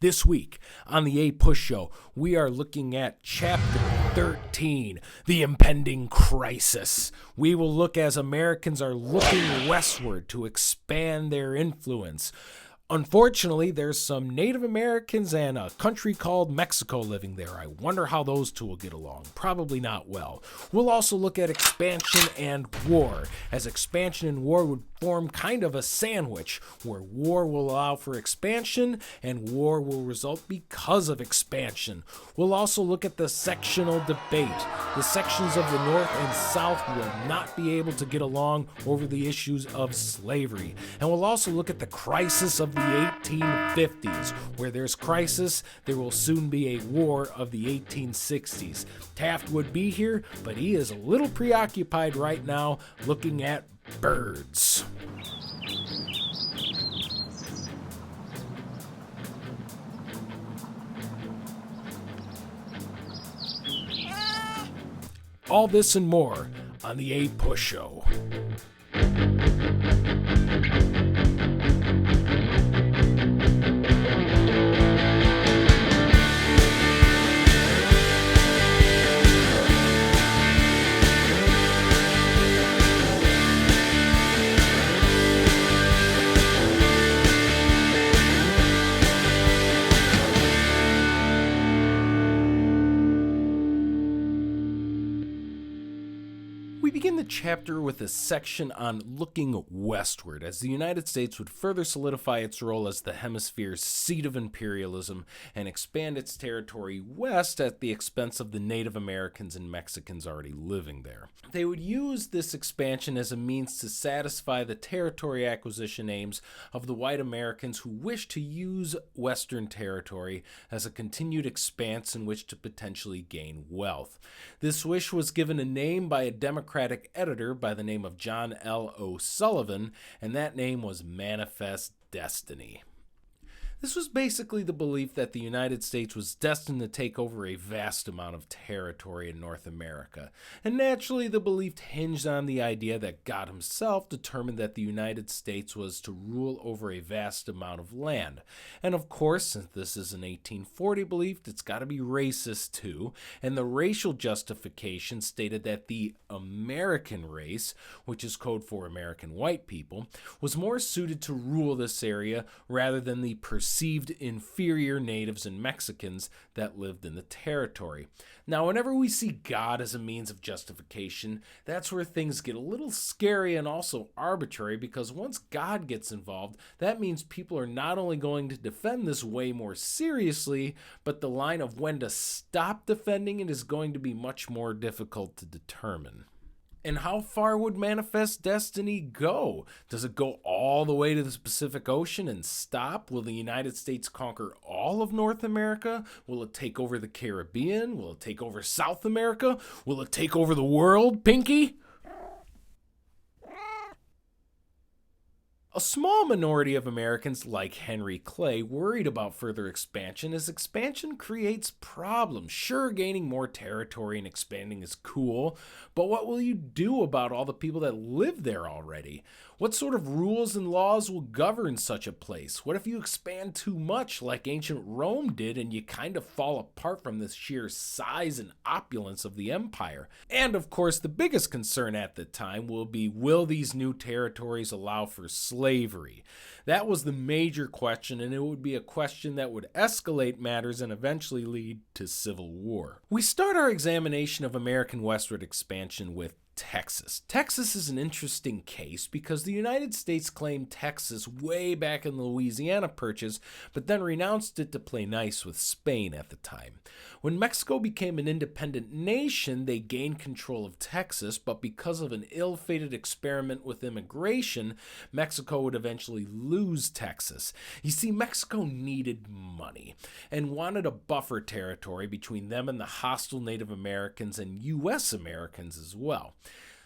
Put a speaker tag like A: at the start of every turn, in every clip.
A: This week on the APUSHow, we are looking at Chapter 13, The Impending Crisis. We will look as Americans are looking westward to expand their influence. Unfortunately, there's some Native Americans and a country called Mexico living there. I wonder how those two will get along. Probably not well. We'll also look at expansion and war, as expansion and war would form kind of a sandwich, where war will allow for expansion and war will result because of expansion. We'll also look at the sectional debate. The sections of the North and South will not be able to get along over the issues of slavery. And we'll also look at the crisis of the 1850s. Where there's crisis, there will soon be a war of the 1860s. Taft would be here, but he is a little preoccupied right now looking at birds. All this and more on the APUSHow. We begin the chapter with a section on looking westward, as the United States would further solidify its role as the hemisphere's seat of imperialism and expand its territory west at the expense of the Native Americans and Mexicans already living there. They would use this expansion as a means to satisfy the territory acquisition aims of the white Americans who wish to use Western territory as a continued expanse in which to potentially gain wealth. This wish was given a name by a Democratic editor by the name of John L. O'Sullivan, and that name was Manifest Destiny. This was basically the belief that the United States was destined to take over a vast amount of territory in North America, and naturally the belief hinged on the idea that God himself determined that the United States was to rule over a vast amount of land. And of course, since this is an 1840 belief, it's got to be racist too, and the racial justification stated that the American race, which is code for American white people, was more suited to rule this area rather than the perceived inferior natives and Mexicans that lived in the territory. Now, whenever we see God as a means of justification, that's where things get a little scary and also arbitrary, because once God gets involved, that means people are not only going to defend this way more seriously, but the line of when to stop defending it is going to be much more difficult to determine. And how far would Manifest Destiny go? Does it go all the way to the Pacific Ocean and stop? Will the United States conquer all of North America? Will it take over the Caribbean? Will it take over South America? Will it take over the world, Pinky? A small minority of Americans, like Henry Clay, worried about further expansion, as expansion creates problems. Sure, gaining more territory and expanding is cool, but what will you do about all the people that live there already? What sort of rules and laws will govern such a place? What if you expand too much like ancient Rome did and you kind of fall apart from the sheer size and opulence of the empire? And of course, the biggest concern at the time will be, will these new territories allow for slavery? That was the major question, and it would be a question that would escalate matters and eventually lead to civil war. We start our examination of American westward expansion with Texas. Texas is an interesting case because the United States claimed Texas way back in the Louisiana Purchase, but then renounced it to play nice with Spain at the time. When Mexico became an independent nation, they gained control of Texas, but because of an ill-fated experiment with immigration, Mexico would eventually lose Texas. You see, Mexico needed money and wanted a buffer territory between them and the hostile Native Americans and U.S. Americans as well.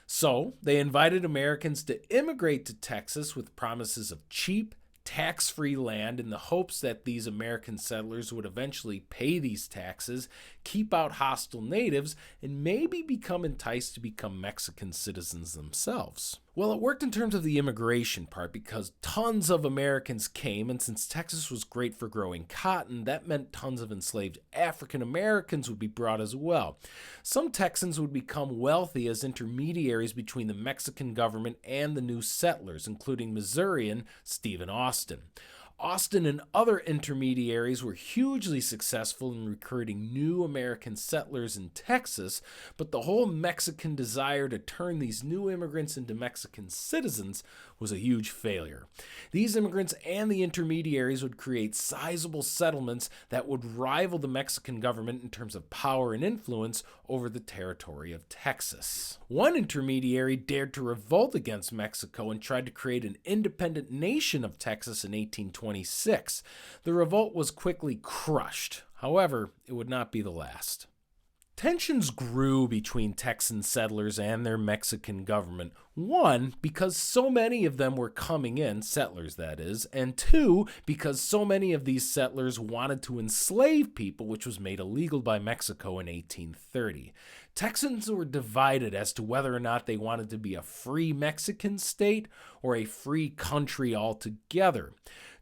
A: So they invited Americans to immigrate to Texas with promises of cheap, tax-free land in the hopes that these American settlers would eventually pay these taxes, keep out hostile natives, and maybe become enticed to become Mexican citizens themselves. Well, it worked in terms of the immigration part because tons of Americans came, and since Texas was great for growing cotton, that meant tons of enslaved African Americans would be brought as well. Some Texans would become wealthy as intermediaries between the Mexican government and the new settlers, including Missourian Stephen Austin. Austin and other intermediaries were hugely successful in recruiting new American settlers in Texas, but the whole Mexican desire to turn these new immigrants into Mexican citizens was a huge failure. These immigrants and the intermediaries would create sizable settlements that would rival the Mexican government in terms of power and influence over the territory of Texas. One intermediary dared to revolt against Mexico and tried to create an independent nation of Texas in 1826. The revolt was quickly crushed. However, it would not be the last. Tensions grew between Texan settlers and their Mexican government. One, because so many of them were coming in, settlers that is, and two, because so many of these settlers wanted to enslave people, which was made illegal by Mexico in 1830. Texans were divided as to whether or not they wanted to be a free Mexican state or a free country altogether.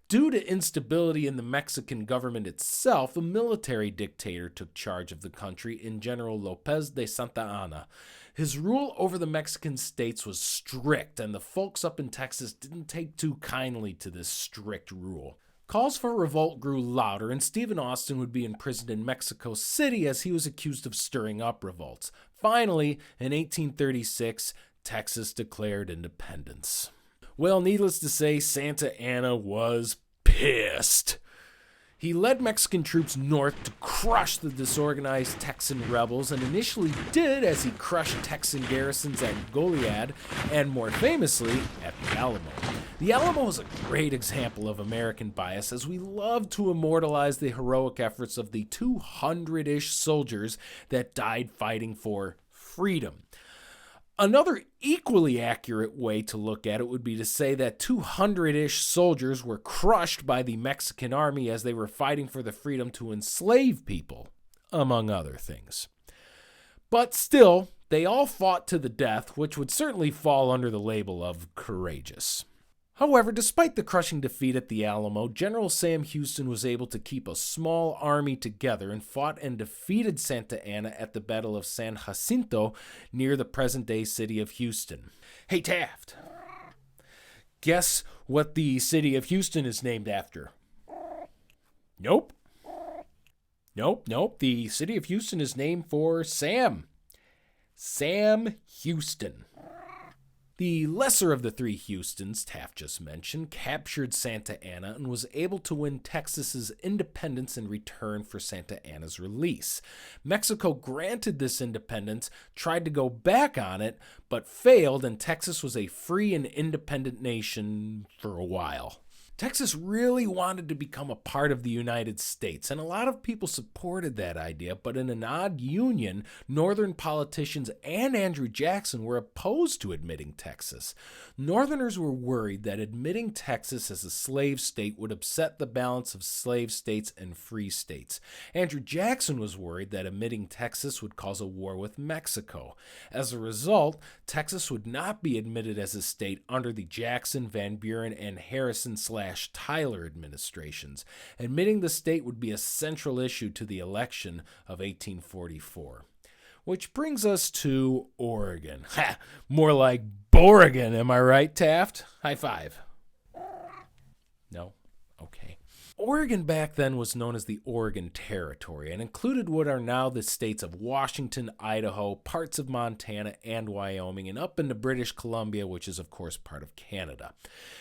A: Due to instability in the Mexican government itself, a military dictator took charge of the country in General Lopez de Santa Anna. His rule over the Mexican states was strict, and the folks up in Texas didn't take too kindly to this strict rule. Calls for revolt grew louder, and Stephen Austin would be imprisoned in Mexico City as he was accused of stirring up revolts. Finally, in 1836, Texas declared independence. Well, needless to say, Santa Anna was pissed. He led Mexican troops north to crush the disorganized Texan rebels, and initially did as he crushed Texan garrisons at Goliad and, more famously, at the Alamo. The Alamo is a great example of American bias, as we love to immortalize the heroic efforts of the 200-ish soldiers that died fighting for freedom. Another equally accurate way to look at it would be to say that 200-ish soldiers were crushed by the Mexican army as they were fighting for the freedom to enslave people, among other things. But still, they all fought to the death, which would certainly fall under the label of courageous. However, despite the crushing defeat at the Alamo, General Sam Houston was able to keep a small army together and fought and defeated Santa Anna at the Battle of San Jacinto near the present-day city of Houston. Hey, Taft, guess what the city of Houston is named after? Nope. The city of Houston is named for Sam. Sam Houston. The lesser of the three Houstons, Taft just mentioned, captured Santa Anna and was able to win Texas's independence in return for Santa Anna's release. Mexico granted this independence, tried to go back on it, but failed, and Texas was a free and independent nation for a while. Texas really wanted to become a part of the United States, and a lot of people supported that idea, but in an odd union, Northern politicians and Andrew Jackson were opposed to admitting Texas. Northerners were worried that admitting Texas as a slave state would upset the balance of slave states and free states. Andrew Jackson was worried that admitting Texas would cause a war with Mexico. As a result, Texas would not be admitted as a state under the Jackson, Van Buren, and Harrison/Tyler administrations. Admitting the state would be a central issue to the election of 1844. Which brings us to Oregon. Ha! More like Boregan, am I right, Taft? High five. No? Okay. Oregon back then was known as the Oregon Territory and included what are now the states of Washington, Idaho, parts of Montana, and Wyoming, and up into British Columbia, which is, of course, part of Canada.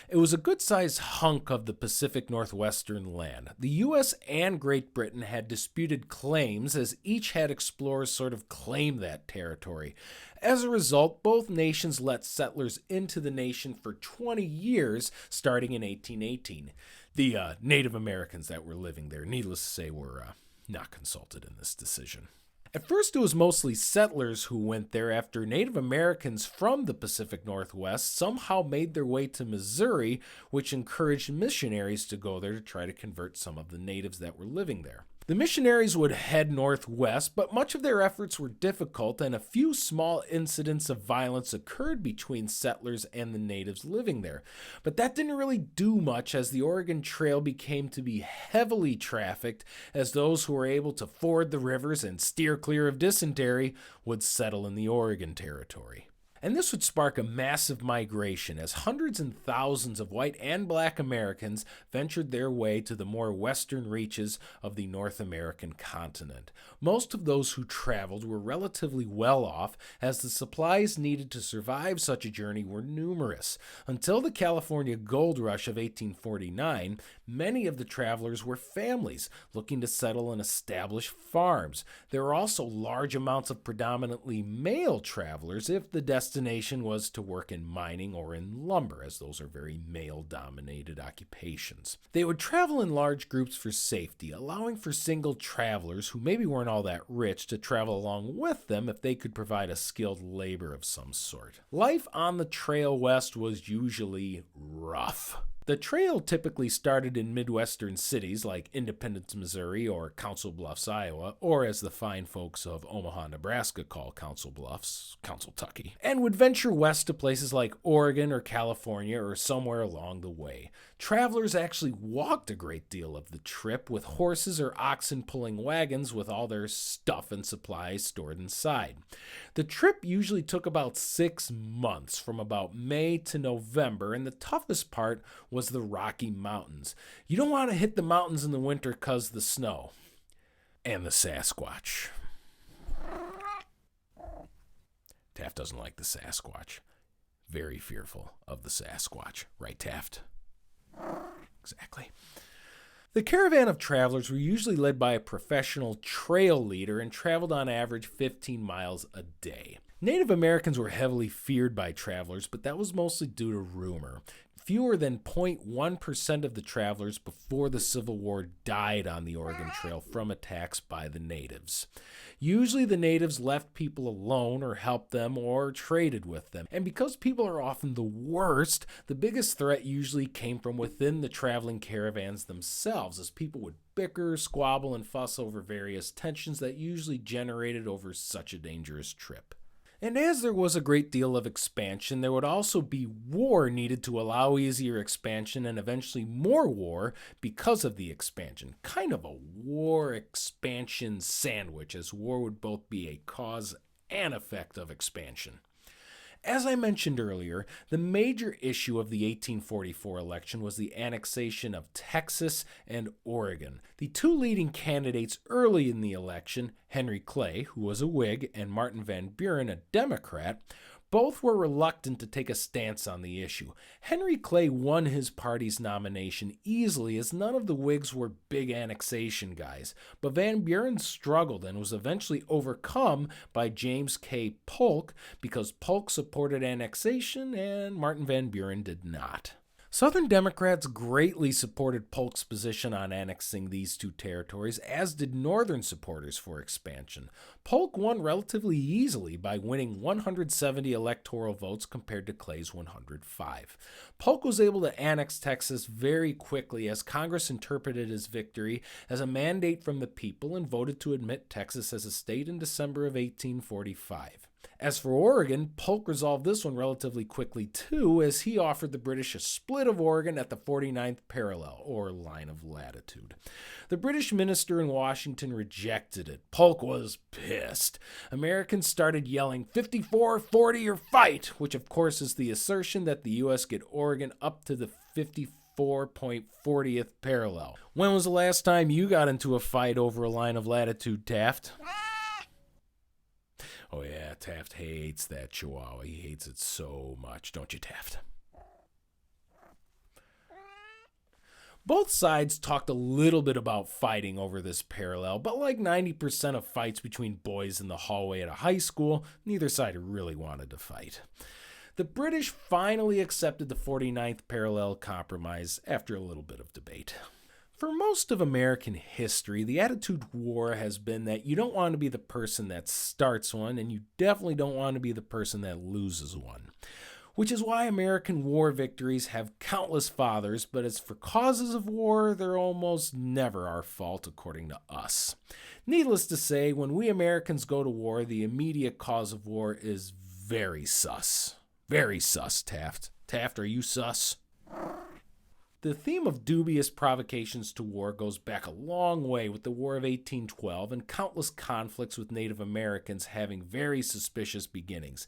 A: It was a good-sized hunk of the Pacific Northwestern land. The U.S. and Great Britain had disputed claims, as each had explorers sort of claim that territory. As a result, both nations let settlers into the nation for 20 years, starting in 1818. The Native Americans that were living there, needless to say, were not consulted in this decision. At first, it was mostly settlers who went there after Native Americans from the Pacific Northwest somehow made their way to Missouri, which encouraged missionaries to go there to try to convert some of the natives that were living there. The missionaries would head northwest, but much of their efforts were difficult, and a few small incidents of violence occurred between settlers and the natives living there. But that didn't really do much, as the Oregon Trail became to be heavily trafficked, as those who were able to ford the rivers and steer clear of dysentery would settle in the Oregon Territory. And this would spark a massive migration as hundreds and thousands of white and black Americans ventured their way to the more western reaches of the North American continent. Most of those who traveled were relatively well off, as the supplies needed to survive such a journey were numerous. Until the California Gold Rush of 1849, many of the travelers were families looking to settle and establish farms. There were also large amounts of predominantly male travelers if the destination was to work in mining or in lumber, as those are very male-dominated occupations. They would travel in large groups for safety, allowing for single travelers who maybe weren't all that rich to travel along with them if they could provide a skilled labor of some sort. Life on the trail west was usually rough. The trail typically started in Midwestern cities like Independence, Missouri, or Council Bluffs, Iowa, or as the fine folks of Omaha, Nebraska call Council Bluffs, Council-tucky, and would venture west to places like Oregon or California or somewhere along the way. Travelers actually walked a great deal of the trip, with horses or oxen pulling wagons with all their stuff and supplies stored inside. The trip usually took about 6 months, from about May to November, and the toughest part was the Rocky Mountains. You don't want to hit the mountains in the winter because of the snow and the Sasquatch. Taft doesn't like the Sasquatch. Very fearful of the Sasquatch. Right, Taft? Exactly. The caravan of travelers were usually led by a professional trail leader and traveled on average 15 miles a day. Native Americans were heavily feared by travelers, but that was mostly due to rumor. Fewer than 0.1% of the travelers before the Civil War died on the Oregon Trail from attacks by the natives. Usually the natives left people alone or helped them or traded with them. And because people are often the worst, the biggest threat usually came from within the traveling caravans themselves, as people would bicker, squabble, and fuss over various tensions that usually generated over such a dangerous trip. And as there was a great deal of expansion, there would also be war needed to allow easier expansion and eventually more war because of the expansion. Kind of a war-expansion sandwich, as war would both be a cause and effect of expansion. As I mentioned earlier, the major issue of the 1844 election was the annexation of Texas and Oregon. The two leading candidates early in the election, Henry Clay, who was a Whig, and Martin Van Buren, a Democrat, both were reluctant to take a stance on the issue. Henry Clay won his party's nomination easily, as none of the Whigs were big annexation guys, but Van Buren struggled and was eventually overcome by James K. Polk because Polk supported annexation and Martin Van Buren did not. Southern Democrats greatly supported Polk's position on annexing these two territories, as did Northern supporters for expansion. Polk won relatively easily by winning 170 electoral votes compared to Clay's 105. Polk was able to annex Texas very quickly, as Congress interpreted his victory as a mandate from the people and voted to admit Texas as a state in December of 1845. As for Oregon, Polk resolved this one relatively quickly too, as he offered the British a split of Oregon at the 49th parallel, or line of latitude. The British minister in Washington rejected it. Polk was pissed. Americans started yelling, 54-40 or fight, which of course is the assertion that the U.S. get Oregon up to the 54.40th parallel. When was the last time you got into a fight over a line of latitude, Taft? Oh yeah, Taft hates that Chihuahua. He hates it so much, don't you, Taft? Both sides talked a little bit about fighting over this parallel, but like 90% of fights between boys in the hallway at a high school, neither side really wanted to fight. The British finally accepted the 49th parallel compromise after a little bit of debate. For most of American history, the attitude war has been that you don't want to be the person that starts one, and you definitely don't want to be the person that loses one. which is why American war victories have countless fathers, but as for causes of war, they're almost never our fault, according to us. Needless to say, when we Americans go to war, the immediate cause of war is very sus. Very sus, Taft. Taft, are you sus? The theme of dubious provocations to war goes back a long way, with the War of 1812 and countless conflicts with Native Americans having very suspicious beginnings.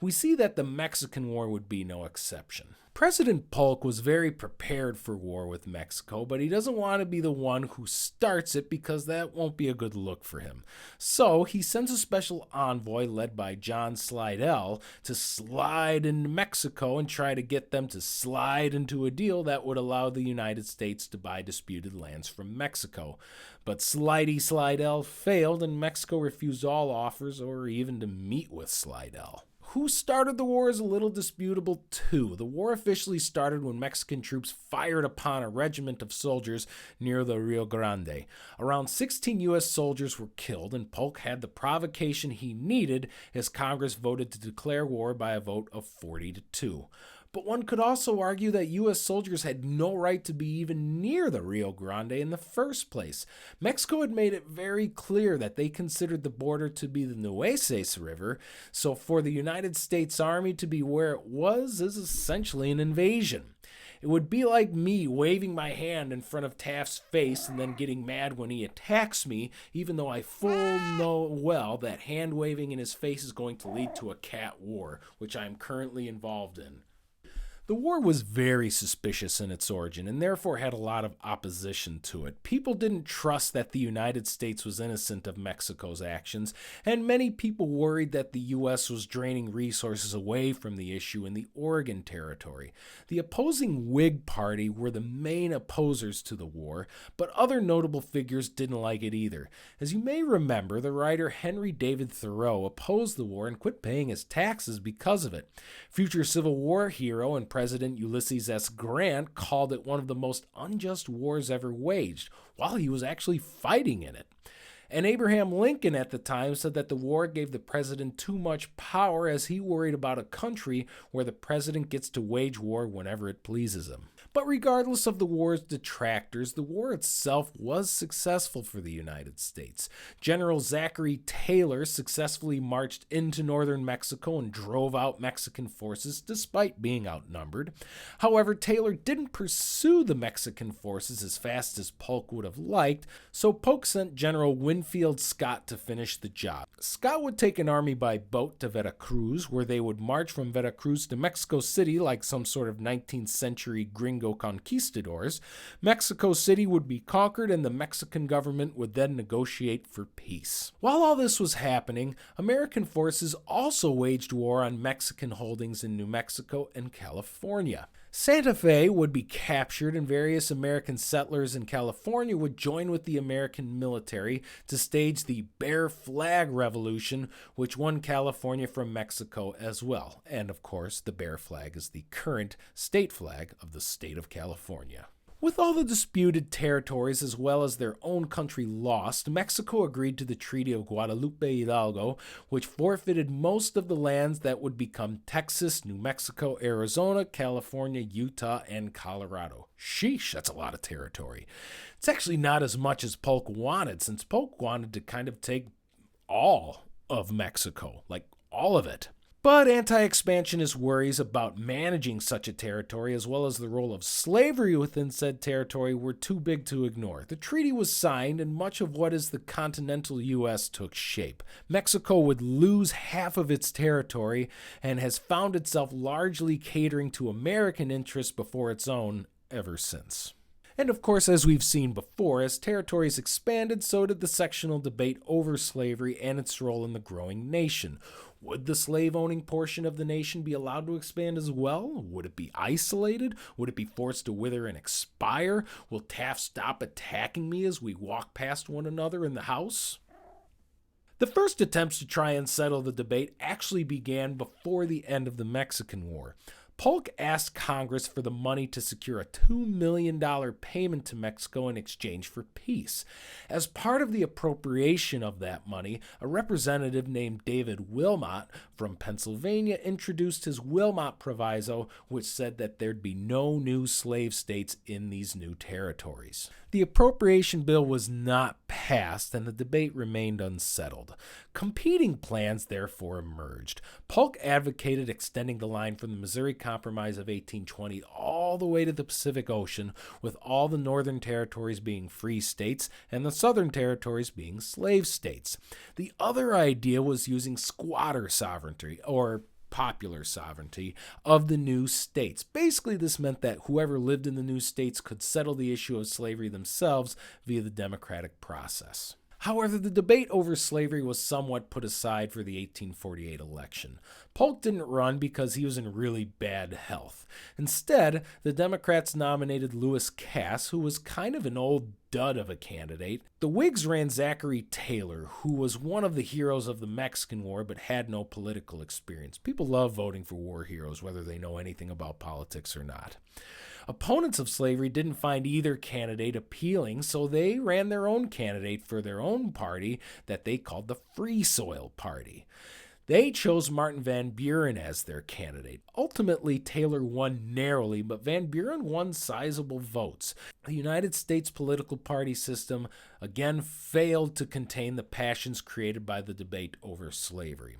A: We see that the Mexican War would be no exception. President Polk was very prepared for war with Mexico, but he doesn't want to be the one who starts it because that won't be a good look for him. So he sends a special envoy led by John Slidell to slide into Mexico and try to get them to slide into a deal that would allow the United States to buy disputed lands from Mexico. But Slidell failed, and Mexico refused all offers or even to meet with Slidell. Who started the war is a little disputable too. The war officially started when Mexican troops fired upon a regiment of soldiers near the Rio Grande. Around 16 U.S. soldiers were killed, and Polk had the provocation he needed as Congress voted to declare war by a vote of 40-2. But one could also argue that U.S. soldiers had no right to be even near the Rio Grande in the first place. Mexico had made it very clear that they considered the border to be the Nueces River, so for the United States Army to be where it was is essentially an invasion. It would be like me waving my hand in front of Taft's face and then getting mad when he attacks me, even though I full know well that hand waving in his face is going to lead to a cat war, which I am currently involved in. The war was very suspicious in its origin and therefore had a lot of opposition to it. People didn't trust that the United States was innocent of Mexico's actions, and many people worried that the U.S. was draining resources away from the issue in the Oregon Territory. The opposing Whig Party were the main opposers to the war, but other notable figures didn't like it either. As you may remember, the writer Henry David Thoreau opposed the war and quit paying his taxes because of it. Future Civil War hero and President Ulysses S. Grant called it one of the most unjust wars ever waged, while he was actually fighting in it. And Abraham Lincoln at the time said that the war gave the president too much power, as he worried about a country where the president gets to wage war whenever it pleases him. But regardless of the war's detractors, the war itself was successful for the United States. General Zachary Taylor successfully marched into northern Mexico and drove out Mexican forces despite being outnumbered. However, Taylor didn't pursue the Mexican forces as fast as Polk would have liked, so Polk sent General Winfield Scott to finish the job. Scott would take an army by boat to Veracruz, where they would march from Veracruz to Mexico City like some sort of 19th century gringo conquistadors. Mexico City would be conquered, and the Mexican government would then negotiate for peace. While all this was happening, American forces also waged war on Mexican holdings in New Mexico and California. Santa Fe would be captured, and various American settlers in California would join with the American military to stage the Bear Flag Revolution, which won California from Mexico as well. And of course, the Bear Flag is the current state flag of the state of California. With all the disputed territories as well as their own country lost, Mexico agreed to the Treaty of Guadalupe Hidalgo, which forfeited most of the lands that would become Texas, New Mexico, Arizona, California, Utah, and Colorado. Sheesh, that's a lot of territory. It's actually not as much as Polk wanted, since Polk wanted to kind of take all of Mexico, like all of it. But anti-expansionist worries about managing such a territory, as well as the role of slavery within said territory, were too big to ignore. The treaty was signed, and much of what is the continental U.S. took shape. Mexico would lose half of its territory, and has found itself largely catering to American interests before its own ever since. And of course, as we've seen before, as territories expanded, so did the sectional debate over slavery and its role in the growing nation. Would the slave-owning portion of the nation be allowed to expand as well? Would it be isolated? Would it be forced to wither and expire? Will Taft stop attacking me as we walk past one another in the house? The first attempts to try and settle the debate actually began before the end of the Mexican War. Polk asked Congress for the money to secure a $2 million payment to Mexico in exchange for peace. As part of the appropriation of that money, a representative named David Wilmot from Pennsylvania introduced his Wilmot Proviso, which said that there'd be no new slave states in these new territories. The appropriation bill was not passed, and the debate remained unsettled. Competing plans therefore emerged. Polk advocated extending the line from the Missouri Compromise of 1820 all the way to the Pacific Ocean, with all the northern territories being free states and the southern territories being slave states. The other idea was using squatter sovereignty, or popular sovereignty, of the new states. Basically, this meant that whoever lived in the new states could settle the issue of slavery themselves via the democratic process. However, the debate over slavery was somewhat put aside for the 1848 election. Polk didn't run because he was in really bad health. Instead, the Democrats nominated Lewis Cass, who was kind of an old dud of a candidate. The Whigs ran Zachary Taylor, who was one of the heroes of the Mexican War but had no political experience. People love voting for war heroes, whether they know anything about politics or not. Opponents of slavery didn't find either candidate appealing, so they ran their own candidate for their own party that they called the Free Soil Party. They chose Martin Van Buren as their candidate. Ultimately, Taylor won narrowly, but Van Buren won sizable votes. The United States political party system again failed to contain the passions created by the debate over slavery.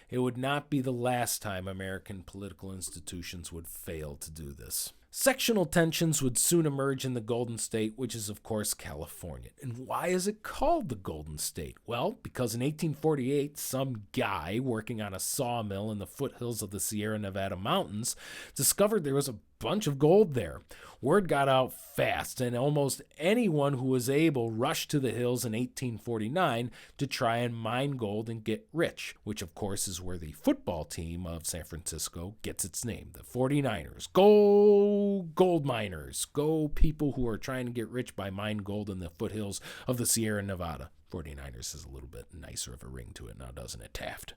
A: It would not be the last time American political institutions would fail to do this. Sectional tensions would soon emerge in the Golden State, which is, of course, California. And why is it called the Golden State? Well, because in 1848, some guy working on a sawmill in the foothills of the Sierra Nevada mountains discovered there was a bunch of gold there. Word got out fast, and almost anyone who was able rushed to the hills in 1849 to try and mine gold and get rich, which of course is where the football team of San Francisco gets its name, the 49ers. Go gold miners. Go people who are trying to get rich by mining gold in the foothills of the Sierra Nevada. 49ers is a little bit nicer of a ring to it now, doesn't it, Taft?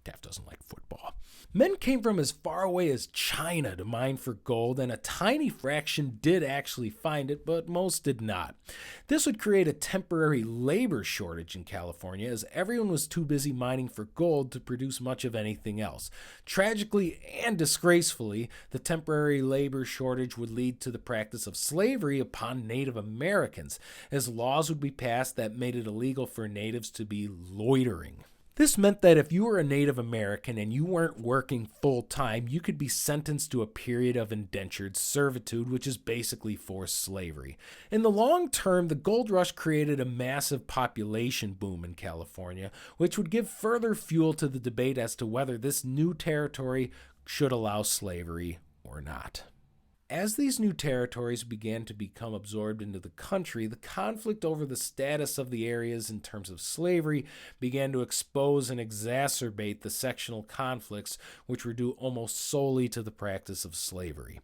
A: Taft doesn't like football. Men came from as far away as China to mine for gold, and a tiny fraction did actually find it, but most did not. This would create a temporary labor shortage in California, as everyone was too busy mining for gold to produce much of anything else. Tragically and disgracefully, the temporary labor shortage would lead to the practice of slavery upon Native Americans, as laws would be passed that made it illegal for natives to be loitering. This meant that if you were a Native American and you weren't working full-time, you could be sentenced to a period of indentured servitude, which is basically forced slavery. In the long term, the gold rush created a massive population boom in California, which would give further fuel to the debate as to whether this new territory should allow slavery or not. As these new territories began to become absorbed into the country, the conflict over the status of the areas in terms of slavery began to expose and exacerbate the sectional conflicts which were due almost solely to the practice of slavery.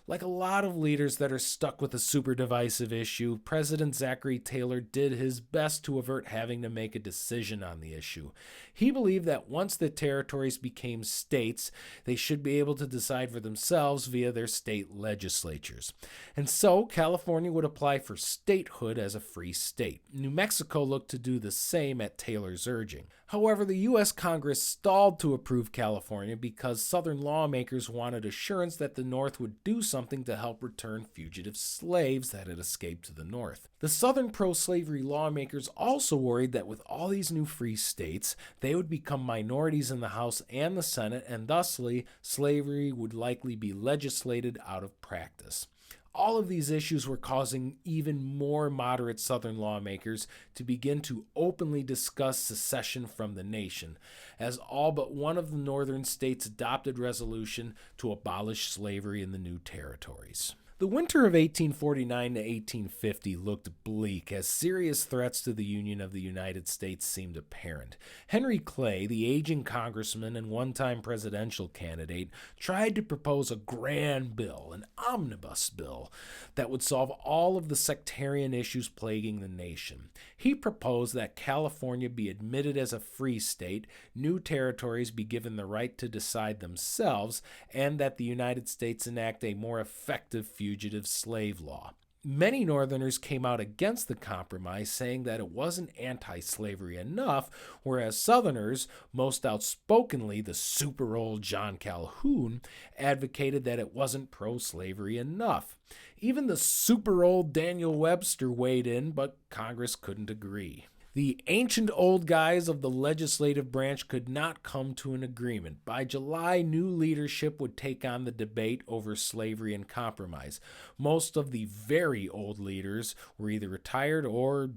A: Like a lot of leaders that are stuck with a super divisive issue, President Zachary Taylor did his best to avert having to make a decision on the issue. He believed that once the territories became states, they should be able to decide for themselves via their state legislatures. And so, California would apply for statehood as a free state. New Mexico looked to do the same at Taylor's urging. However, the U.S. Congress stalled to approve California because Southern lawmakers wanted assurance that the North would do something to help return fugitive slaves that had escaped to the North. The Southern pro-slavery lawmakers also worried that with all these new free states, they would become minorities in the House and the Senate, and thusly, slavery would likely be legislated out of practice. All of these issues were causing even more moderate Southern lawmakers to begin to openly discuss secession from the nation, as all but one of the northern states adopted resolution to abolish slavery in the new territories. The winter of 1849 to 1850 looked bleak as serious threats to the Union of the United States seemed apparent. Henry Clay, the aging congressman and one-time presidential candidate, tried to propose a grand bill, an omnibus bill, that would solve all of the sectarian issues plaguing the nation. He proposed that California be admitted as a free state, new territories be given the right to decide themselves, and that the United States enact a more effective fugitive slave law. Many Northerners came out against the compromise, saying that it wasn't anti-slavery enough, whereas Southerners, most outspokenly the super old John Calhoun, advocated that it wasn't pro-slavery enough. Even the super old Daniel Webster weighed in, but Congress couldn't agree. The ancient old guys of the legislative branch could not come to an agreement. By July, new leadership would take on the debate over slavery and compromise. Most of the very old leaders were either retired or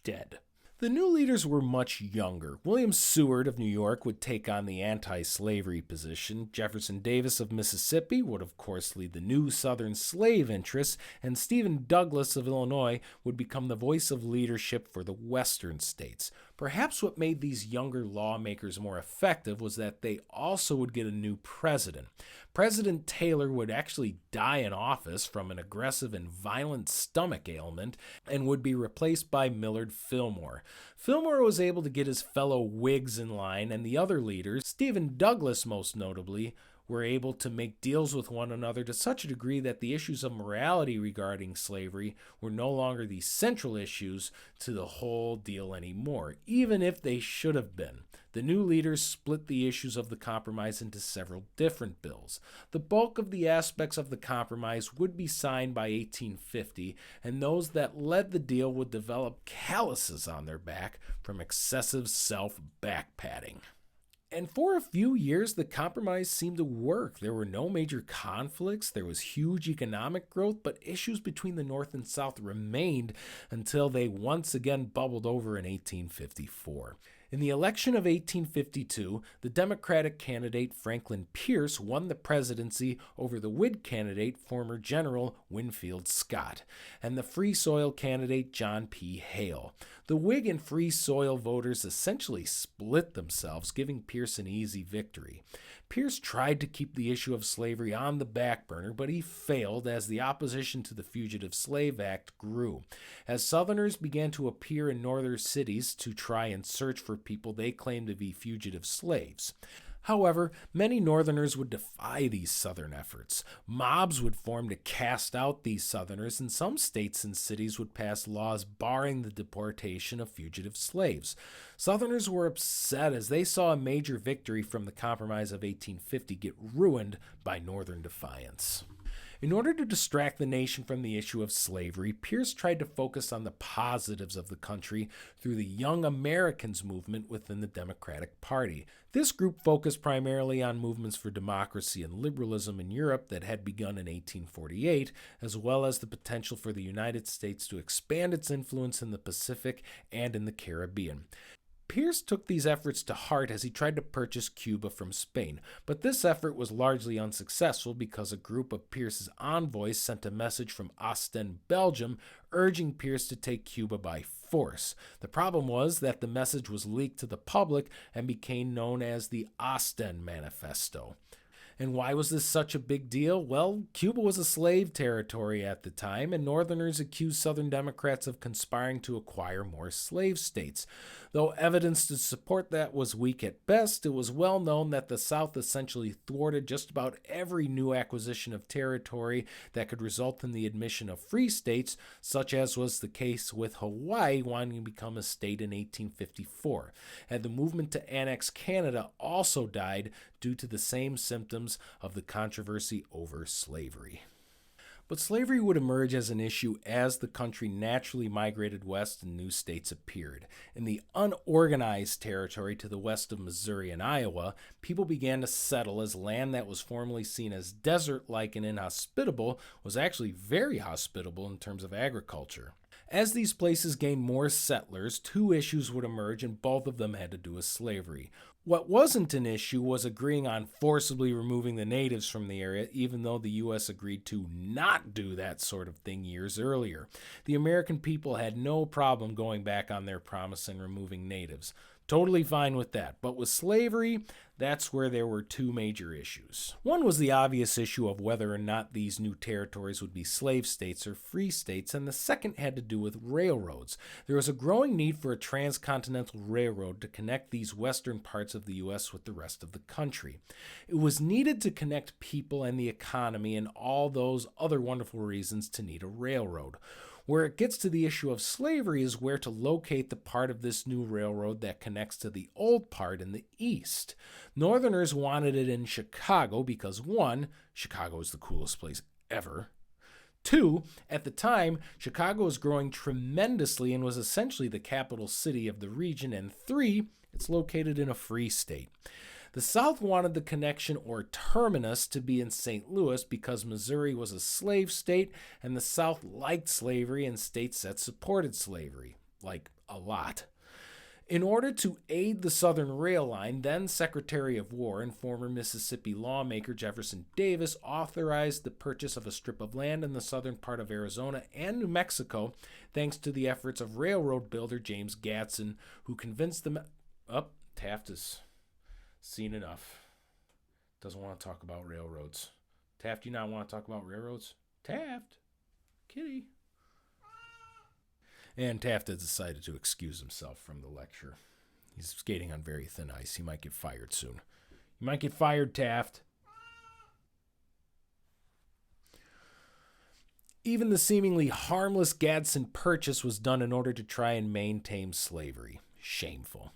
A: dead. The new leaders were much younger. William Seward of New York would take on the anti-slavery position. Jefferson Davis of Mississippi would, of course, lead the new Southern slave interests, and Stephen Douglas of Illinois would become the voice of leadership for the Western states. Perhaps what made these younger lawmakers more effective was that they also would get a new president. President Taylor would actually die in office from an aggressive and violent stomach ailment and would be replaced by Millard Fillmore. Fillmore was able to get his fellow Whigs in line, and the other leaders, Stephen Douglas most notably, were able to make deals with one another to such a degree that the issues of morality regarding slavery were no longer the central issues to the whole deal anymore, even if they should have been. The new leaders split the issues of the compromise into several different bills. The bulk of the aspects of the compromise would be signed by 1850, and those that led the deal would develop calluses on their back from excessive self-backpatting. And for a few years, the compromise seemed to work. There were no major conflicts, there was huge economic growth, but issues between the North and South remained until they once again bubbled over in 1854. In the election of 1852, the Democratic candidate Franklin Pierce won the presidency over the Whig candidate, former General Winfield Scott, and the Free Soil candidate John P. Hale. The Whig and Free Soil voters essentially split themselves, giving Pierce an easy victory. Pierce tried to keep the issue of slavery on the back burner, but he failed as the opposition to the Fugitive Slave Act grew. As Southerners began to appear in northern cities to try and search for people they claimed to be fugitive slaves. However, many Northerners would defy these Southern efforts. Mobs would form to cast out these Southerners, and some states and cities would pass laws barring the deportation of fugitive slaves. Southerners were upset as they saw a major victory from the Compromise of 1850 get ruined by Northern defiance. In order to distract the nation from the issue of slavery, Pierce tried to focus on the positives of the country through the Young Americans movement within the Democratic Party. This group focused primarily on movements for democracy and liberalism in Europe that had begun in 1848, as well as the potential for the United States to expand its influence in the Pacific and in the Caribbean. Pierce took these efforts to heart as he tried to purchase Cuba from Spain, but this effort was largely unsuccessful because a group of Pierce's envoys sent a message from Ostend, Belgium, urging Pierce to take Cuba by force. The problem was that the message was leaked to the public and became known as the Ostend Manifesto. And why was this such a big deal? Well, Cuba was a slave territory at the time, and Northerners accused Southern Democrats of conspiring to acquire more slave states. Though evidence to support that was weak at best, it was well known that the South essentially thwarted just about every new acquisition of territory that could result in the admission of free states, such as was the case with Hawaii wanting to become a state in 1854. And the movement to annex Canada also died due to the same symptoms of the controversy over slavery. But slavery would emerge as an issue as the country naturally migrated west and new states appeared. In the unorganized territory to the west of Missouri and Iowa, people began to settle as land that was formerly seen as desert-like and inhospitable was actually very hospitable in terms of agriculture. As these places gained more settlers, two issues would emerge, and both of them had to do with slavery. What wasn't an issue was agreeing on forcibly removing the natives from the area, even though the U.S. agreed to not do that sort of thing years earlier. The American people had no problem going back on their promise and removing natives. Totally fine with that. But with slavery, that's where there were two major issues. One was the obvious issue of whether or not these new territories would be slave states or free states, and the second had to do with railroads. There was a growing need for a transcontinental railroad to connect these western parts of the U.S. with the rest of the country. It was needed to connect people and the economy and all those other wonderful reasons to need a railroad. Where it gets to the issue of slavery is where to locate the part of this new railroad that connects to the old part in the east. Northerners wanted it in Chicago because, one, Chicago is the coolest place ever. Two, at the time, Chicago was growing tremendously and was essentially the capital city of the region. And three, it's located in a free state. The South wanted the connection or terminus to be in St. Louis because Missouri was a slave state and the South liked slavery and states that supported slavery, like a lot. In order to aid the Southern Rail Line, then Secretary of War and former Mississippi lawmaker Jefferson Davis authorized the purchase of a strip of land in the southern part of Arizona and New Mexico, thanks to the efforts of railroad builder James Gadsden, who convinced them... Taft is... seen enough. Doesn't want to talk about railroads. Taft, do you not want to talk about railroads? Taft. Kitty. And Taft has decided to excuse himself from the lecture. He's skating on very thin ice. He might get fired soon. You might get fired, Taft. Even the seemingly harmless Gadsden purchase was done in order to try and maintain slavery. Shameful.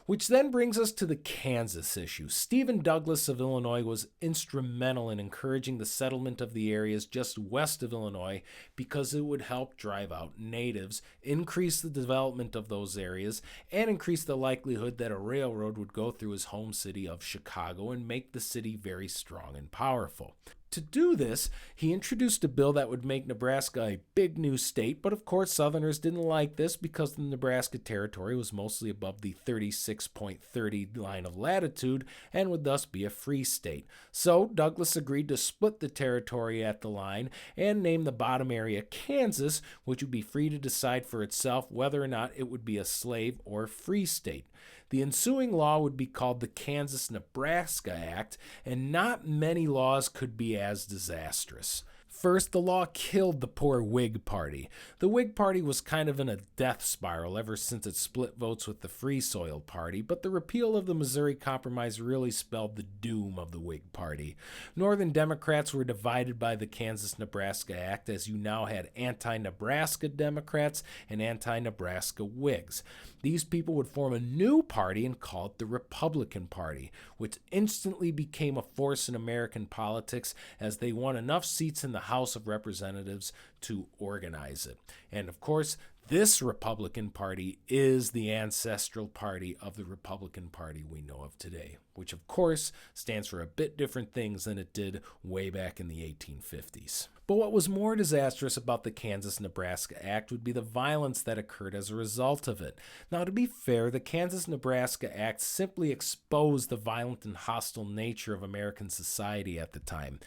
A: Which then brings us to the Kansas issue. Stephen Douglas of Illinois was instrumental in encouraging the settlement of the areas just west of Illinois because it would help drive out natives, increase the development of those areas, and increase the likelihood that a railroad would go through his home city of Chicago and make the city very strong and powerful. To do this, he introduced a bill that would make Nebraska a big new state, but of course Southerners didn't like this because the Nebraska territory was mostly above the 36.30 line of latitude and would thus be a free state. So Douglas agreed to split the territory at the line and name the bottom area Kansas, which would be free to decide for itself whether or not it would be a slave or free state. The ensuing law would be called the Kansas-Nebraska Act, and not many laws could be as disastrous. First, the law killed the poor Whig Party. The Whig Party was kind of in a death spiral ever since it split votes with the Free Soil Party, but the repeal of the Missouri Compromise really spelled the doom of the Whig Party. Northern Democrats were divided by the Kansas-Nebraska Act, as you now had anti-Nebraska Democrats and anti-Nebraska Whigs. These people would form a new party and call it the Republican Party, which instantly became a force in American politics as they won enough seats in the House of Representatives to organize it. And of course, this Republican Party is the ancestral party of the Republican Party we know of today, which of course stands for a bit different things than it did way back in the 1850s. But what was more disastrous about the Kansas-Nebraska Act would be the violence that occurred as a result of it. Now, to be fair, the Kansas-Nebraska Act simply exposed the violent and hostile nature of American society at the time.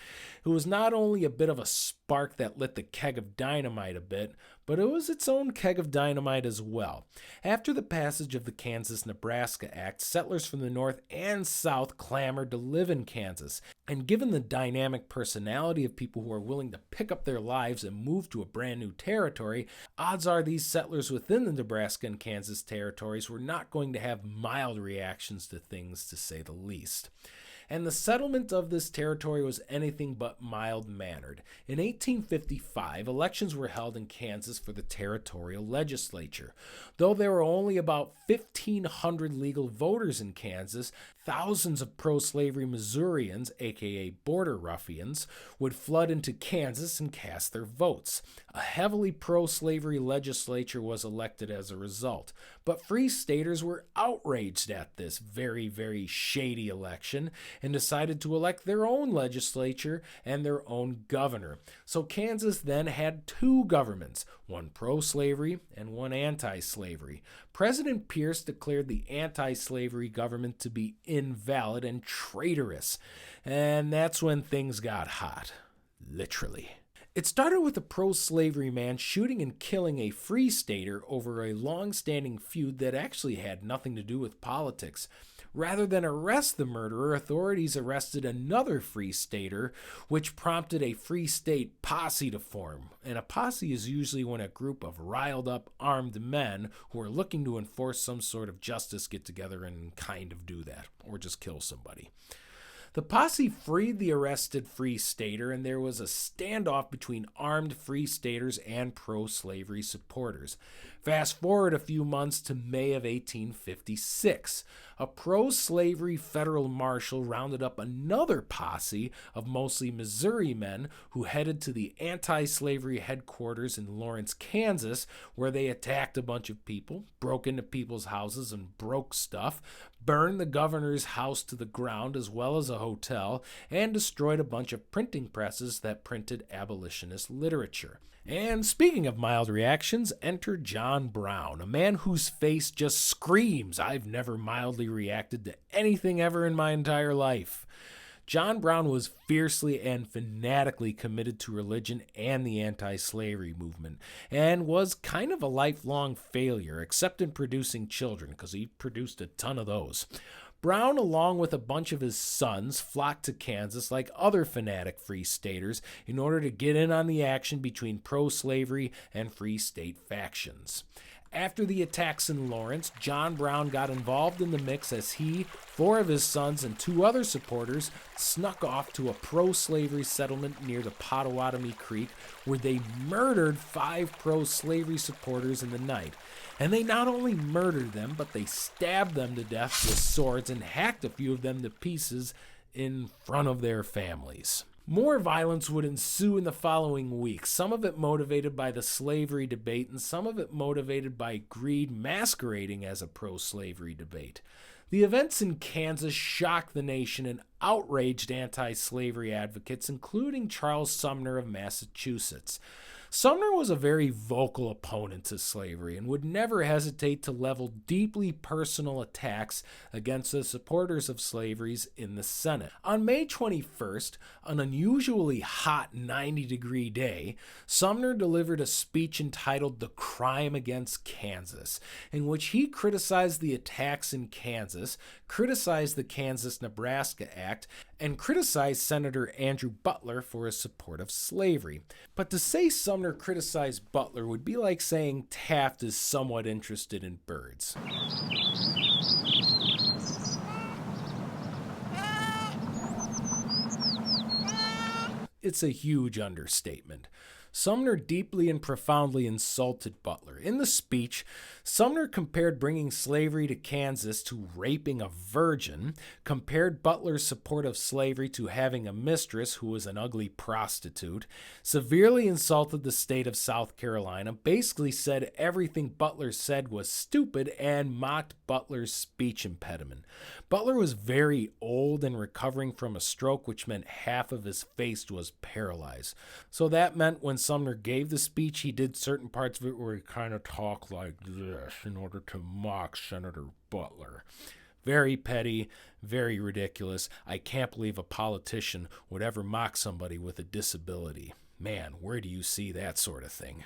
A: It was not only a bit of a spark that lit the keg of dynamite a bit, but it was its own keg of dynamite as well. After the passage of the Kansas-Nebraska Act, settlers from the North and South clamored to live in Kansas. And given the dynamic personality of people who are willing to pick up their lives and move to a brand new territory, odds are these settlers within the Nebraska and Kansas territories were not going to have mild reactions to things, to say the least. And the settlement of this territory was anything but mild-mannered. In 1855, elections were held in Kansas for the territorial legislature. Though there were only about 1,500 legal voters in Kansas, thousands of pro-slavery Missourians, aka border ruffians, would flood into Kansas and cast their votes. A heavily pro-slavery legislature was elected as a result. But Free Staters were outraged at this very, very shady election, and decided to elect their own legislature and their own governor. So Kansas then had two governments, one pro-slavery and one anti-slavery. President Pierce declared the anti-slavery government to be invalid and traitorous, and that's when things got hot, literally. It started with a pro-slavery man shooting and killing a free stater over a long-standing feud that actually had nothing to do with politics. Rather than arrest the murderer, authorities arrested another free stater, which prompted a free state posse to form. And a posse is usually when a group of riled up armed men who are looking to enforce some sort of justice get together and kind of do that, or just kill somebody. The posse freed the arrested free stater, and there was a standoff between armed free staters and pro-slavery supporters. Fast forward a few months to May of 1856. A pro-slavery federal marshal rounded up another posse of mostly Missouri men who headed to the anti-slavery headquarters in Lawrence, Kansas, where they attacked a bunch of people, broke into people's houses and broke stuff, burned the governor's house to the ground as well as a hotel, and destroyed a bunch of printing presses that printed abolitionist literature. And speaking of mild reactions, enter John Brown, a man whose face just screams, "I've never mildly reacted to anything ever in my entire life." John Brown was fiercely and fanatically committed to religion and the anti-slavery movement, and was kind of a lifelong failure, except in producing children, because he produced a ton of those. Brown, along with a bunch of his sons, flocked to Kansas like other fanatic free staters in order to get in on the action between pro-slavery and free state factions. After the attacks in Lawrence, John Brown got involved in the mix as he, 4 of his sons, and 2 other supporters snuck off to a pro-slavery settlement near the Pottawatomie Creek, where they murdered 5 pro-slavery supporters in the night. And they not only murdered them, but they stabbed them to death with swords and hacked a few of them to pieces in front of their families. More violence would ensue in the following weeks, some of it motivated by the slavery debate and some of it motivated by greed masquerading as a pro-slavery debate. The events in Kansas shocked the nation and outraged anti-slavery advocates, including Charles Sumner of Massachusetts. Sumner was a very vocal opponent to slavery and would never hesitate to level deeply personal attacks against the supporters of slavery in the Senate. On May 21st, an unusually hot 90-degree day, Sumner delivered a speech entitled "The Crime Against Kansas," in which he criticized the attacks in Kansas, criticized the Kansas-Nebraska Act, and criticized Senator Andrew Butler for his support of slavery. But to say Sumner criticized Butler would be like saying Taft is somewhat interested in birds. It's a huge understatement. Sumner deeply and profoundly insulted Butler. In the speech, Sumner compared bringing slavery to Kansas to raping a virgin, compared Butler's support of slavery to having a mistress who was an ugly prostitute, severely insulted the state of South Carolina, basically said everything Butler said was stupid, and mocked Butler's speech impediment. Butler was very old and recovering from a stroke, which meant half of his face was paralyzed. So that meant when Sumner gave the speech, he did certain parts of it where he kind of talked like this in order to mock Senator Butler. Very petty, very ridiculous. I can't believe a politician would ever mock somebody with a disability. Man, where do you see that sort of thing?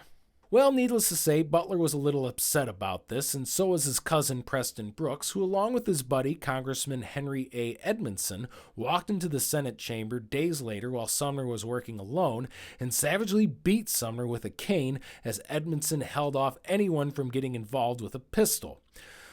A: Well, needless to say, Butler was a little upset about this, and so was his cousin Preston Brooks, who, along with his buddy, Congressman Henry A. Edmondson, walked into the Senate chamber days later while Sumner was working alone and savagely beat Sumner with a cane as Edmondson held off anyone from getting involved with a pistol.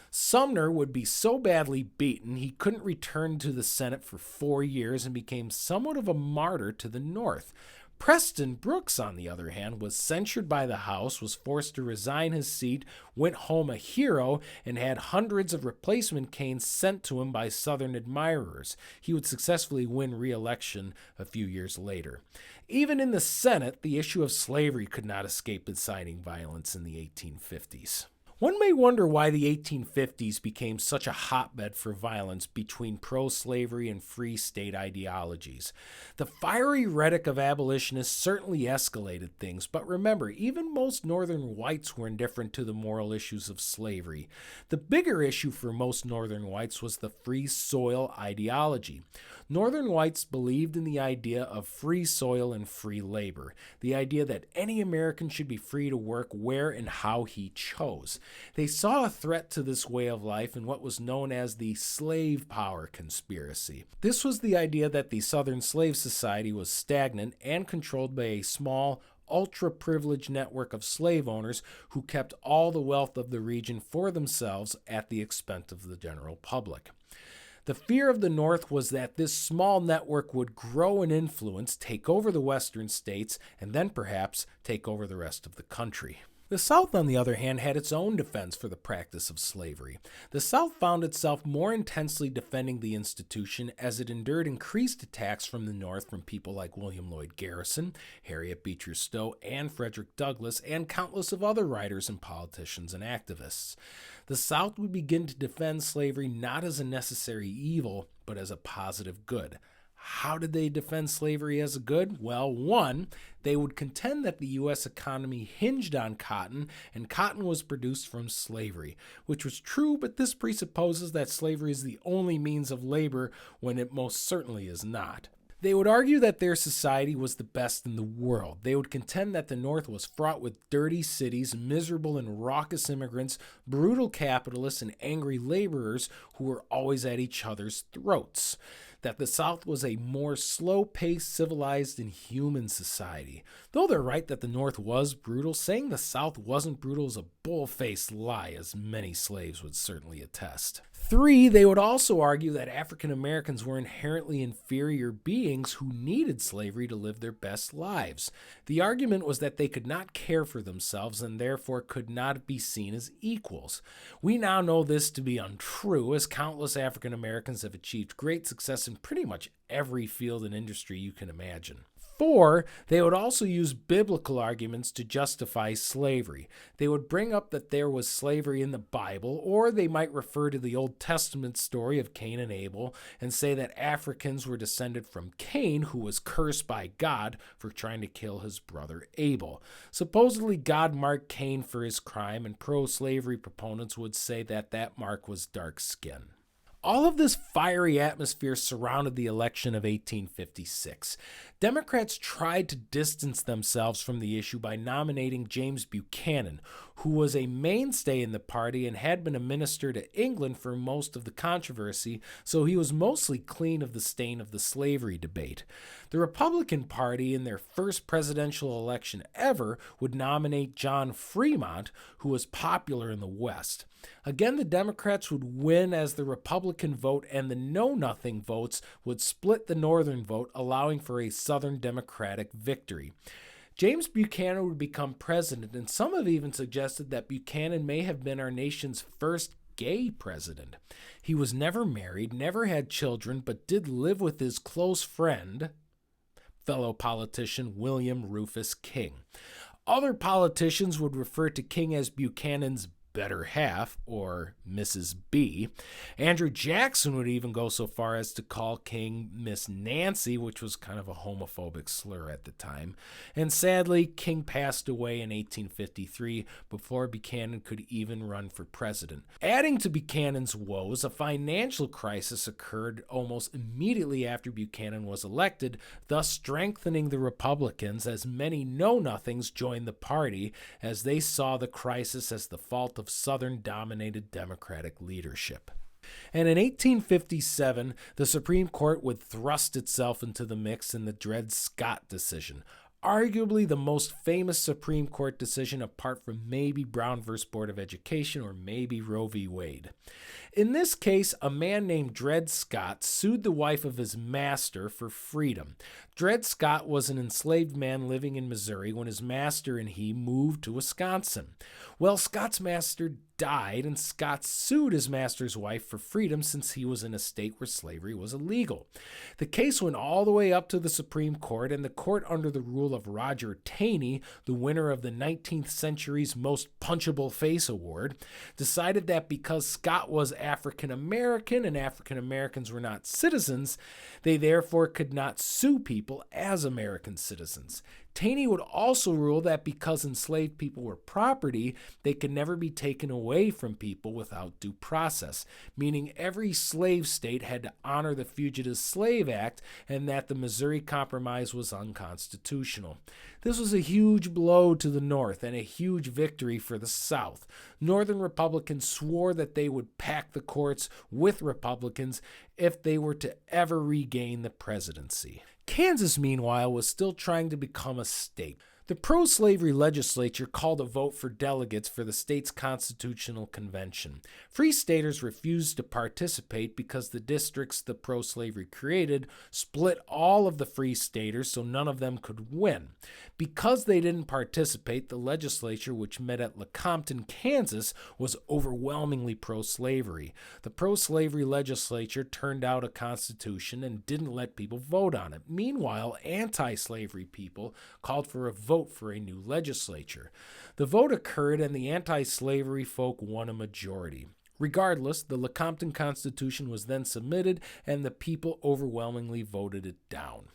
A: Sumner would be so badly beaten he couldn't return to the Senate for 4 years and became somewhat of a martyr to the North. Preston Brooks, on the other hand, was censured by the House, was forced to resign his seat, went home a hero, and had hundreds of replacement canes sent to him by Southern admirers. He would successfully win re-election a few years later. Even in the Senate, the issue of slavery could not escape inciting violence in the 1850s. One may wonder why the 1850s became such a hotbed for violence between pro-slavery and free state ideologies. The fiery rhetoric of abolitionists certainly escalated things, but remember, even most Northern whites were indifferent to the moral issues of slavery. The bigger issue for most Northern whites was the free soil ideology. Northern whites believed in the idea of free soil and free labor, the idea that any American should be free to work where and how he chose. They saw a threat to this way of life in what was known as the slave power conspiracy. This was the idea that the Southern slave society was stagnant and controlled by a small, ultra-privileged network of slave owners who kept all the wealth of the region for themselves at the expense of the general public. The fear of the North was that this small network would grow in influence, take over the western states, and then perhaps take over the rest of the country. The South, on the other hand, had its own defense for the practice of slavery. The South found itself more intensely defending the institution as it endured increased attacks from the North from people like William Lloyd Garrison, Harriet Beecher Stowe, and Frederick Douglass, and countless of other writers and politicians and activists. The South would begin to defend slavery not as a necessary evil, but as a positive good. How did they defend slavery as a good? Well, one, they would contend that the U.S. economy hinged on cotton, and cotton was produced from slavery, which was true, but this presupposes that slavery is the only means of labor when it most certainly is not. They would argue that their society was the best in the world. They would contend that the North was fraught with dirty cities, miserable and raucous immigrants, brutal capitalists, and angry laborers who were always at each other's throats. That the South was a more slow-paced, civilized, and human society. Though they're right that the North was brutal, saying the South wasn't brutal is a bull-faced lie, as many slaves would certainly attest. 3, they would also argue that African Americans were inherently inferior beings who needed slavery to live their best lives. The argument was that they could not care for themselves and therefore could not be seen as equals. We now know this to be untrue, as countless African Americans have achieved great success in pretty much every field and industry you can imagine. 4, they would also use biblical arguments to justify slavery. They would bring up that there was slavery in the Bible, or they might refer to the Old Testament story of Cain and Abel and say that Africans were descended from Cain, who was cursed by God for trying to kill his brother Abel. Supposedly, God marked Cain for his crime, and pro-slavery proponents would say that that mark was dark skin. All of this fiery atmosphere surrounded the election of 1856. Democrats tried to distance themselves from the issue by nominating James Buchanan, who was a mainstay in the party and had been a minister to England for most of the controversy, so he was mostly clean of the stain of the slavery debate. The Republican Party, in their first presidential election ever, would nominate John Fremont, who was popular in the West. Again, the Democrats would win as the Republican vote, and the know-nothing votes would split the Northern vote, allowing for a Southern Democratic victory. James Buchanan would become president, and some have even suggested that Buchanan may have been our nation's first gay president. He was never married, never had children, but did live with his close friend, fellow politician William Rufus King. Other politicians would refer to King as Buchanan's better half, or Mrs. B. Andrew Jackson would even go so far as to call King Miss Nancy, which was kind of a homophobic slur at the time. And sadly, King passed away in 1853 before Buchanan could even run for president. Adding to Buchanan's woes, a financial crisis occurred almost immediately after Buchanan was elected, thus strengthening the Republicans, as many know-nothings joined the party as they saw the crisis as the fault of Southern-dominated Democratic leadership. And in 1857, the Supreme Court would thrust itself into the mix in the Dred Scott decision, arguably the most famous Supreme Court decision apart from maybe Brown v. Board of Education or maybe Roe v. Wade. In this case, a man named Dred Scott sued the wife of his master for freedom. Dred Scott was an enslaved man living in Missouri when his master and he moved to Wisconsin. Well, Scott's master died, and Scott sued his master's wife for freedom since he was in a state where slavery was illegal. The case went all the way up to the Supreme Court, and the court, under the rule of Roger Taney, the winner of the 19th century's Most Punchable Face Award, decided that because Scott was African American and African Americans were not citizens, they therefore could not sue people as American citizens. Taney would also rule that because enslaved people were property, they could never be taken away from people without due process, meaning every slave state had to honor the Fugitive Slave Act and that the Missouri Compromise was unconstitutional. This was a huge blow to the North and a huge victory for the South. Northern Republicans swore that they would pack the courts with Republicans if they were to ever regain the presidency. Kansas, meanwhile, was still trying to become a state. The pro-slavery legislature called a vote for delegates for the state's constitutional convention. Free staters refused to participate because the districts the pro-slavery created split all of the free staters so none of them could win. Because they didn't participate, the legislature, which met at Lecompton, Kansas, was overwhelmingly pro-slavery. The pro-slavery legislature turned out a constitution and didn't let people vote on it. Meanwhile, anti-slavery people called for a vote for a new legislature. The vote occurred and the anti-slavery folk won a majority. Regardless, the Lecompton Constitution was then submitted and the people overwhelmingly voted it down.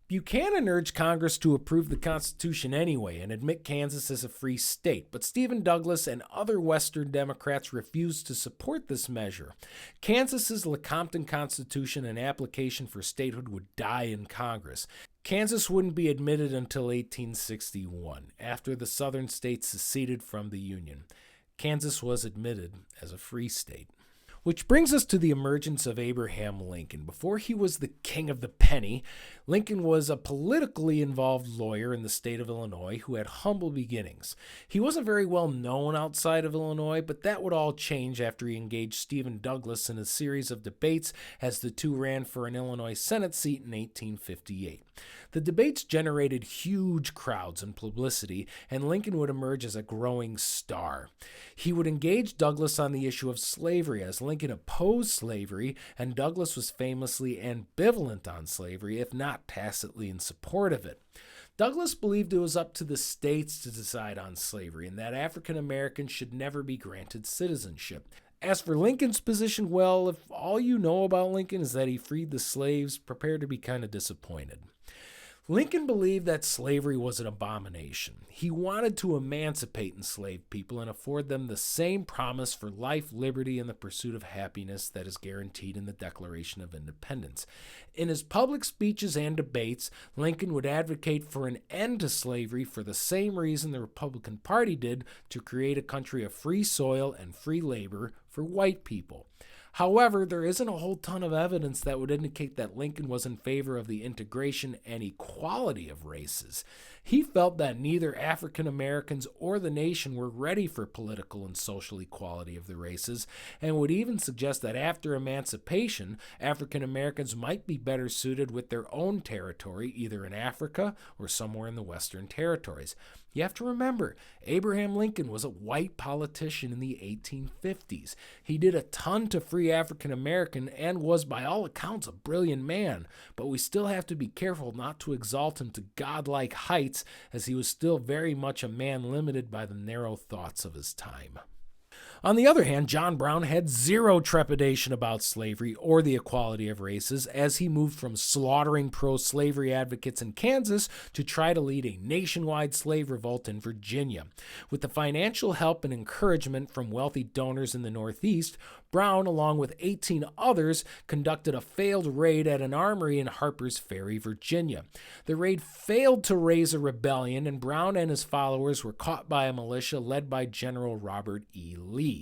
A: Buchanan urged Congress to approve the Constitution anyway and admit Kansas as a free state, but Stephen Douglas and other Western Democrats refused to support this measure. Kansas's Lecompton Constitution and application for statehood would die in Congress. Kansas wouldn't be admitted until 1861, after the southern states seceded from the Union. Kansas was admitted as a free state. Which brings us to the emergence of Abraham Lincoln. Before he was the king of the penny, Lincoln was a politically involved lawyer in the state of Illinois who had humble beginnings. He wasn't very well known outside of Illinois, but that would all change after he engaged Stephen Douglas in a series of debates as the two ran for an Illinois Senate seat in 1858. The debates generated huge crowds and publicity, and Lincoln would emerge as a growing star. He would engage Douglas on the issue of slavery, as Lincoln opposed slavery, and Douglas was famously ambivalent on slavery, if not tacitly in support of it. Douglas believed it was up to the states to decide on slavery, and that African Americans should never be granted citizenship. As for Lincoln's position, well, if all you know about Lincoln is that he freed the slaves, prepare to be kind of disappointed. Lincoln believed that slavery was an abomination. He wanted to emancipate enslaved people and afford them the same promise for life, liberty, and the pursuit of happiness that is guaranteed in the Declaration of Independence. In his public speeches and debates, Lincoln would advocate for an end to slavery for the same reason the Republican Party did, to create a country of free soil and free labor for white people. However, there isn't a whole ton of evidence that would indicate that Lincoln was in favor of the integration and equality of races. He felt that neither African Americans or the nation were ready for political and social equality of the races, and would even suggest that after emancipation, African Americans might be better suited with their own territory, either in Africa or somewhere in the Western Territories. You have to remember, Abraham Lincoln was a white politician in the 1850s. He did a ton to free African American and was by all accounts a brilliant man, but we still have to be careful not to exalt him to godlike heights, as he was still very much a man limited by the narrow thoughts of his time. On the other hand, John Brown had zero trepidation about slavery or the equality of races, as he moved from slaughtering pro-slavery advocates in Kansas to try to lead a nationwide slave revolt in Virginia. With the financial help and encouragement from wealthy donors in the Northeast, Brown, along with 18 others, conducted a failed raid at an armory in Harper's Ferry, Virginia. The raid failed to raise a rebellion, and Brown and his followers were caught by a militia led by General Robert E. Lee.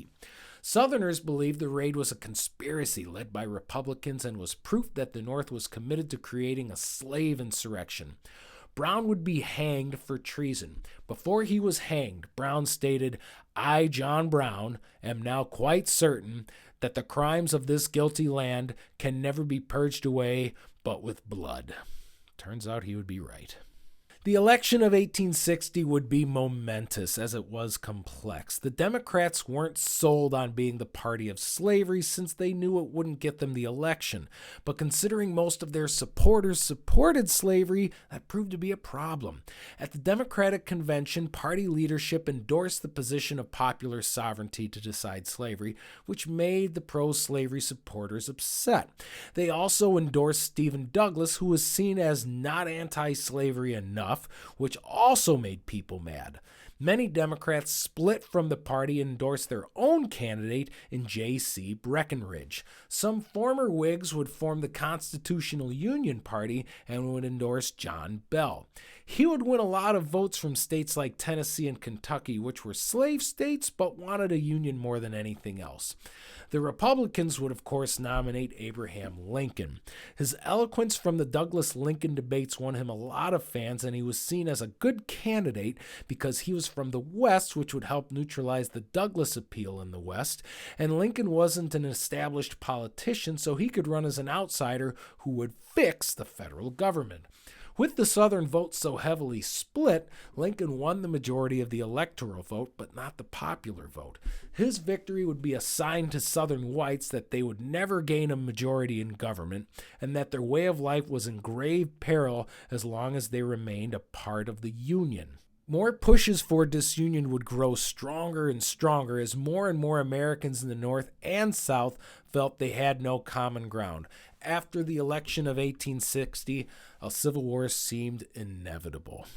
A: Southerners believed the raid was a conspiracy led by Republicans and was proof that the North was committed to creating a slave insurrection. Brown would be hanged for treason. Before he was hanged, Brown stated, "I, John Brown, am now quite certain that the crimes of this guilty land can never be purged away but with blood." Turns out he would be right. The election of 1860 would be momentous as it was complex. The Democrats weren't sold on being the party of slavery since they knew it wouldn't get them the election. But considering most of their supporters supported slavery, that proved to be a problem. At the Democratic Convention, party leadership endorsed the position of popular sovereignty to decide slavery, which made the pro-slavery supporters upset. They also endorsed Stephen Douglas, who was seen as not anti-slavery enough, which also made people mad. Many Democrats split from the party and endorsed their own candidate in J.C. Breckinridge. Some former Whigs would form the Constitutional Union Party and would endorse John Bell. He would win a lot of votes from states like Tennessee and Kentucky, which were slave states but wanted a union more than anything else. The Republicans would, of course, nominate Abraham Lincoln. His eloquence from the Douglas-Lincoln debates won him a lot of fans, and he was seen as a good candidate because he was from the West, which would help neutralize the Douglas appeal in the West, and Lincoln wasn't an established politician, so he could run as an outsider who would fix the federal government. With the Southern vote so heavily split, Lincoln won the majority of the electoral vote, but not the popular vote. His victory would be a sign to Southern whites that they would never gain a majority in government, and that their way of life was in grave peril as long as they remained a part of the Union. More pushes for disunion would grow stronger and stronger as more and more Americans in the North and South felt they had no common ground. After the election of 1860, a civil war seemed inevitable.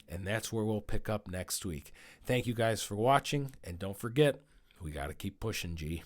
A: And that's where we'll pick up next week. Thank you guys for watching, and don't forget, we got to keep pushing, G.